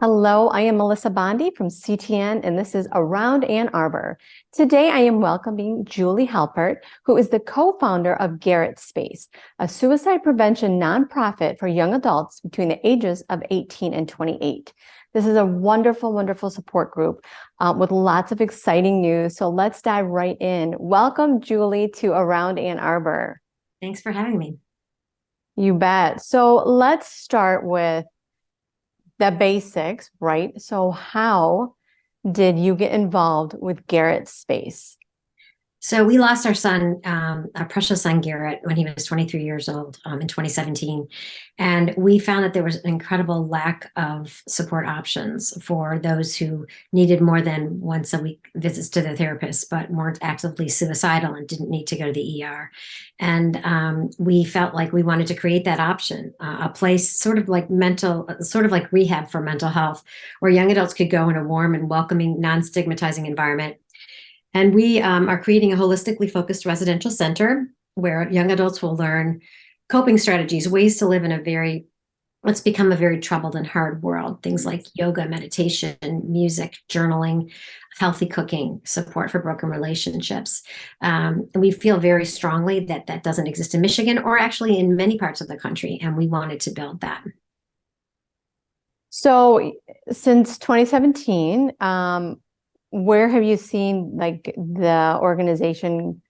Hello, I am Melissa Bondi from CTN, and this is Around Ann Arbor. Today, I am welcoming Julie Halpert, who is the co-founder of Garrett Space, a suicide prevention nonprofit for young adults between the ages of 18 and 28. This is a wonderful, wonderful support group with lots of exciting news. So let's dive right in. Welcome, Julie, to Around Ann Arbor. Thanks for having me. You bet. So let's start with the basics, right? So how did you get involved with Garrett Space? So we lost our son, our precious son, Garrett, when he was 23 years old in 2017. And we found that there was an incredible lack of support options for those who needed more than once a week visits to their therapist, but weren't actively suicidal and didn't need to go to the ER. And we felt like we wanted to create that option, a place sort of like rehab for mental health, where young adults could go in a warm and welcoming, non-stigmatizing environment. And we are creating a holistically focused residential center where young adults will learn coping strategies, ways to live in what's become a very troubled and hard world. Things like yoga, meditation, music, journaling, healthy cooking, support for broken relationships. And we feel very strongly that that doesn't exist in Michigan or actually in many parts of the country. And we wanted to build that. So since 2017, where have you seen like the organization,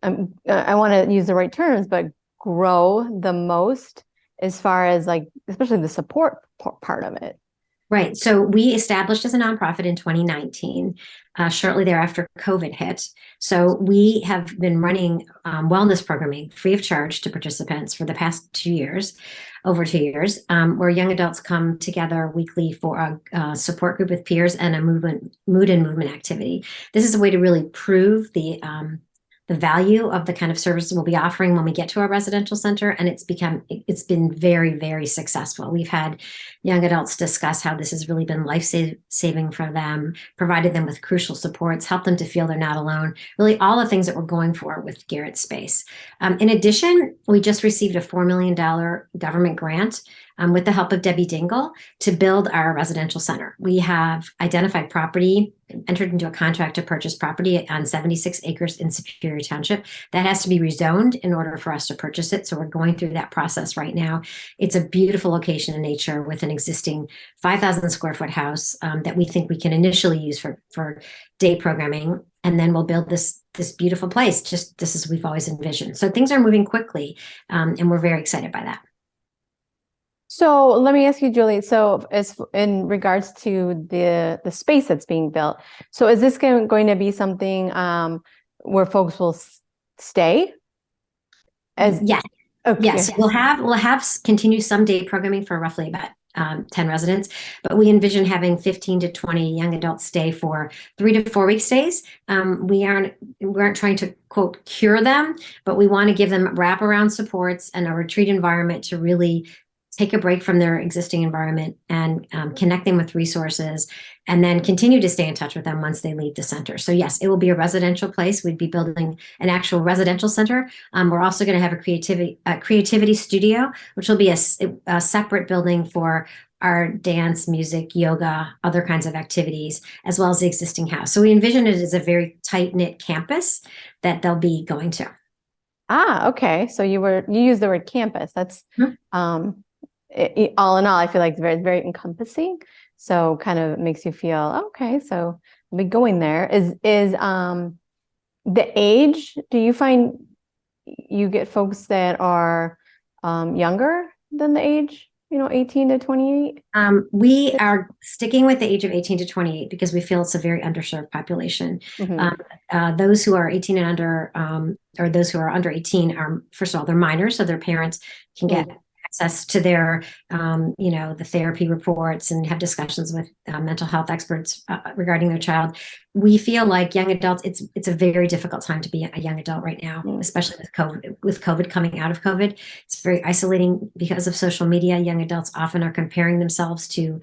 I want to use the right terms, but grow the most as far as like, especially the support part of it? Right. So we established as a nonprofit in 2019. Shortly thereafter, COVID hit. So we have been running wellness programming free of charge to participants for the past 2 years, over 2 years, where young adults come together weekly for a support group with peers and a mood and movement activity. This is a way to really prove the value of the kind of services we'll be offering when we get to our residential center. And it's been very, very successful. We've had young adults discuss how this has really been life-saving for them, provided them with crucial supports, helped them to feel they're not alone, really all the things that we're going for with Garrett Space. In addition, we just received a $4 million government grant with the help of Debbie Dingle to build our residential center. We have identified property, entered into a contract to purchase property on 76 acres in Superior Township. That has to be rezoned in order for us to purchase it. So we're going through that process right now. It's a beautiful location in nature with an existing 5,000 square foot house that we think we can initially use for day programming. And then we'll build this beautiful place, just as we've always envisioned. So things are moving quickly, and we're very excited by that. So let me ask you, Julie, so as in regards to the space that's being built, so is this going to be something where folks will stay? Yes. Okay. Yes, we'll have continue some day programming for roughly about 10 residents, but we envision having 15 to 20 young adults stay for 3 to 4 week stays. We aren't trying to quote cure them, but we want to give them wraparound supports and a retreat environment to really take a break from their existing environment and connect them with resources, and then continue to stay in touch with them once they leave the center. So yes, it will be a residential place. We'd be building an actual residential center. We're also going to have a creativity studio, which will be a separate building for our dance, music, yoga, other kinds of activities, as well as the existing house. So we envision it as a very tight-knit campus that they'll be going to. Ah, okay. So you used the word campus. That's all in all, I feel like it's very, very encompassing. So kind of makes you feel, okay, so I'll be going there. Is the age, do you find you get folks that are younger than the age, 18 to 28? We are sticking with the age of 18 to 28 because we feel it's a very underserved population. Mm-hmm. Those who are 18 and under, or those who are under 18 are, first of all, they're minors, so their parents can get access to their, the therapy reports and have discussions with mental health experts regarding their child. We feel like young adults, it's a very difficult time to be a young adult right now, especially with COVID coming out of COVID. It's very isolating because of social media. Young adults often are comparing themselves to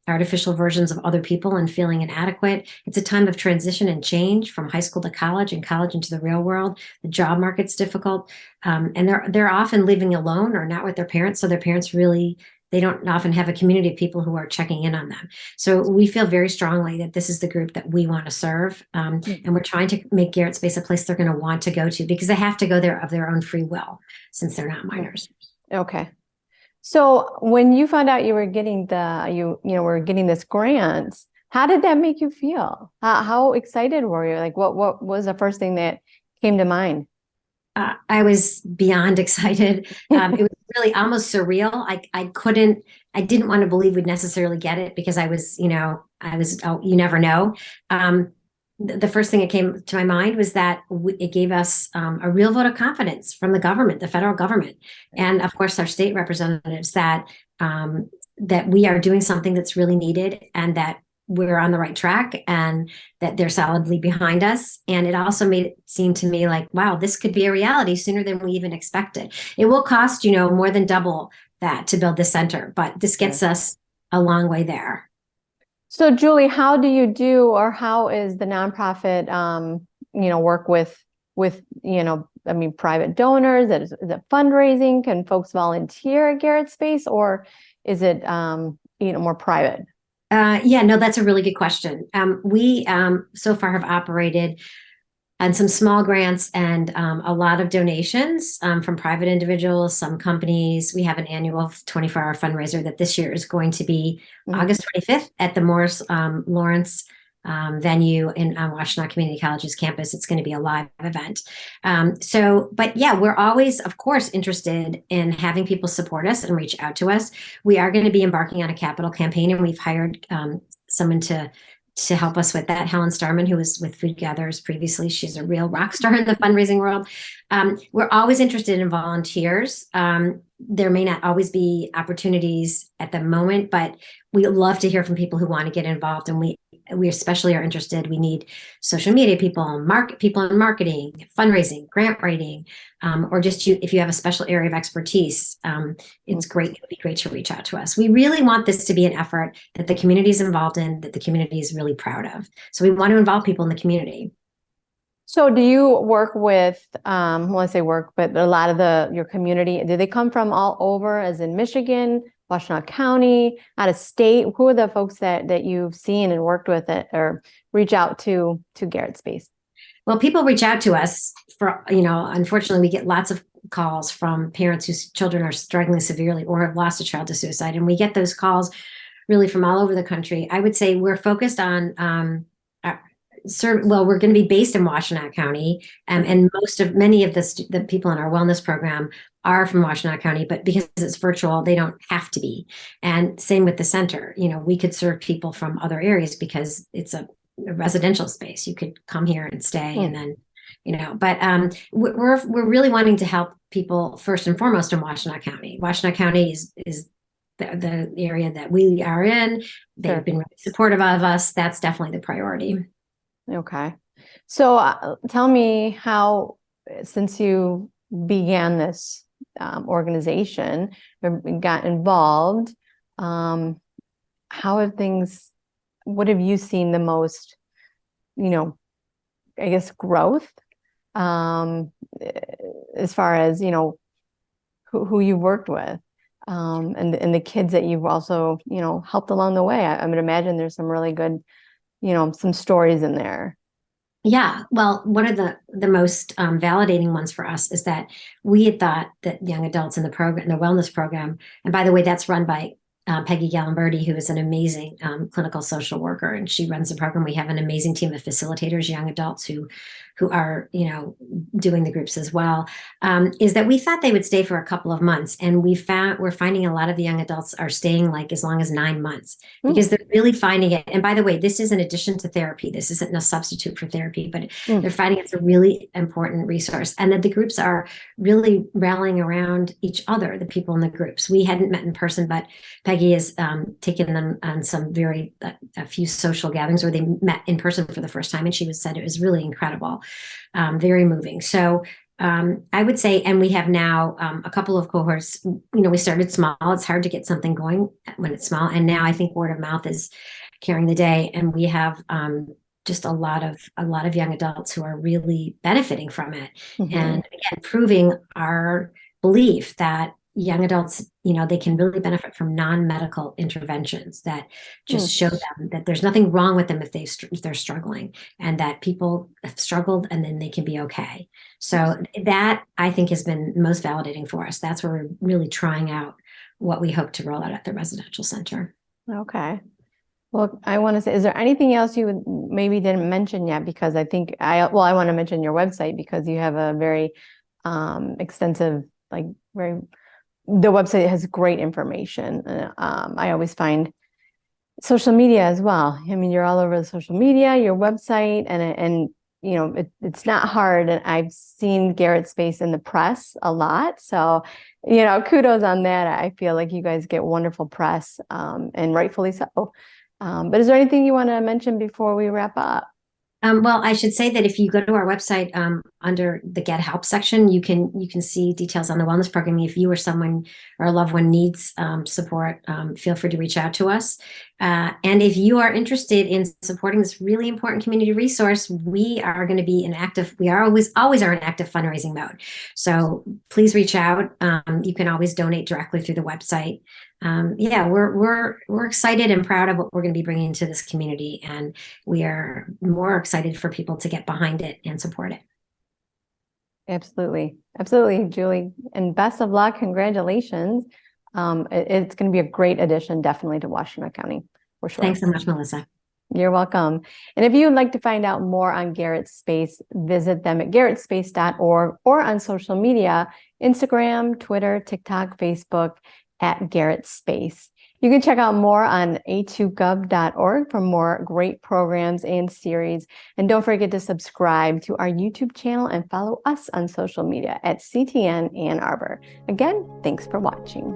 artificial versions of other people and feeling inadequate. It's a time of transition and change from high school to college and college into the real world. The job market's difficult. And they're often living alone or not with their parents. So their parents really they don't often have a community of people who are checking in on them. So we feel very strongly that this is the group that we want to serve. And we're trying to make Garrett Space a place they're going to want to go to, because they have to go there of their own free will, since they're not minors. Okay. So when you found out you were getting were getting this grant, how did that make you feel? How excited were you? Like what was the first thing that came to mind? I was beyond excited. It was really almost surreal. I didn't want to believe we'd necessarily get it, because oh, you never know. The first thing that came to my mind was that it gave us a real vote of confidence from the government, the federal government, and of course our state representatives, that that we are doing something that's really needed, and that we're on the right track, and that they're solidly behind us. And it also made it seem to me like, wow, this could be a reality sooner than we even expected. It will cost, more than double that to build the center, but this gets us a long way there. So Julie, how do you do, or how is the nonprofit, work with, private donors? Is it fundraising? Can folks volunteer at Garrett Space, or is it, more private? Yeah, no, that's a really good question. We so far have operated on some small grants and a lot of donations from private individuals, some companies. We have an annual 24-hour fundraiser that this year is going to be August 25th at the Morris Lawrence venue in Washtenaw Community College's campus. It's going to be a live event. But yeah, we're always, of course, interested in having people support us and reach out to us. We are going to be embarking on a capital campaign, and we've hired someone to help us with that, Helen Starman, who was with Food Gatherers previously. She's a real rock star in the fundraising world. We're always interested in volunteers. There may not always be opportunities at the moment, but we love to hear from people who want to get involved, and we especially are interested. We need social media people, people in marketing, fundraising, grant writing, or just if you have a special area of expertise. It's great. It would be great to reach out to us. We really want this to be an effort that the community is involved in, that the community is really proud of. So we want to involve people in the community. So do you work with, well, I say work, but a lot of your community, do they come from all over, as in Michigan, Washtenaw County, out of state? Who are the folks that you've seen and worked with it, or reach out to Garrett Space? Well, people reach out to us for, unfortunately, we get lots of calls from parents whose children are struggling severely or have lost a child to suicide. And we get those calls really from all over the country. I would say we're focused on, we're going to be based in Washtenaw County, and many of the people in our wellness program are from Washtenaw County, but because it's virtual, they don't have to be. And same with the center. We could serve people from other areas because it's a residential space. You could come here and stay, and then, but we're really wanting to help people first and foremost in Washtenaw County. Washtenaw County is the area that we are in. They've been really supportive of us. That's definitely the priority. Okay. So tell me how, since you began this organization, got involved, how have what have you seen the most, I guess, growth, as far as, who you worked with, and the kids that you've also, helped along the way? I would imagine there's some really good, some stories in there. Yeah, well, one of the most validating ones for us is that we had thought that young adults in the wellness program, and by the way, that's run by Peggy Gallimberti, who is an amazing clinical social worker, and she runs the program. We have an amazing team of facilitators, young adults who are, doing the groups as well, is that we thought they would stay for a couple of months. And we're finding a lot of the young adults are staying like as long as 9 months, because they're really finding it. And by the way, this is in addition to therapy. This isn't a substitute for therapy, but they're finding it's a really important resource. And that the groups are really rallying around each other, the people in the groups. We hadn't met in person, but Peggy has taken them on some a few social gatherings where they met in person for the first time. And she said it was really incredible. Very moving. So I would say, and we have now a couple of cohorts. We started small. It's hard to get something going when it's small, and now I think word of mouth is carrying the day. And we have just a lot of young adults who are really benefiting from it, and again, proving our belief that young adults, you know, they can really benefit from non-medical interventions that just Hmm. show them that there's nothing wrong with them if they're struggling, and that people have struggled and then they can be okay. So that, I think, has been most validating for us. That's where we're really trying out what we hope to roll out at the residential center. Okay. Well, I want to say, is there anything else you maybe didn't mention yet? Because I think I want to mention your website because you have a very extensive, like the website has great information. I always find social media as well. I mean, you're all over the social media, your website, and you know, it's not hard. And I've seen Garrett Space in the press a lot. So, you know, kudos on that. I feel like you guys get wonderful press, and rightfully so. But is there anything you want to mention before we wrap up? Well, I should say that if you go to our website, under the Get Help section, you can see details on the wellness program. If you or someone or a loved one needs support, feel free to reach out to us. And if you are interested in supporting this really important community resource, we are going to be in active. We are always are in active fundraising mode. So please reach out. You can always donate directly through the website. Yeah, we're excited and proud of what we're going to be bringing to this community, and we are more excited for people to get behind it and support it. Absolutely. Absolutely, Julie. And best of luck. Congratulations. It's going to be a great addition, definitely, to Washington County, for sure. Thanks so much, Melissa. You're welcome. And if you would like to find out more on Garrett Space, visit them at garrettspace.org or on social media, Instagram, Twitter, TikTok, Facebook, at Garrett Space. You can check out more on a2gov.org for more great programs and series. And don't forget to subscribe to our YouTube channel and follow us on social media at CTN Ann Arbor. Again, thanks for watching.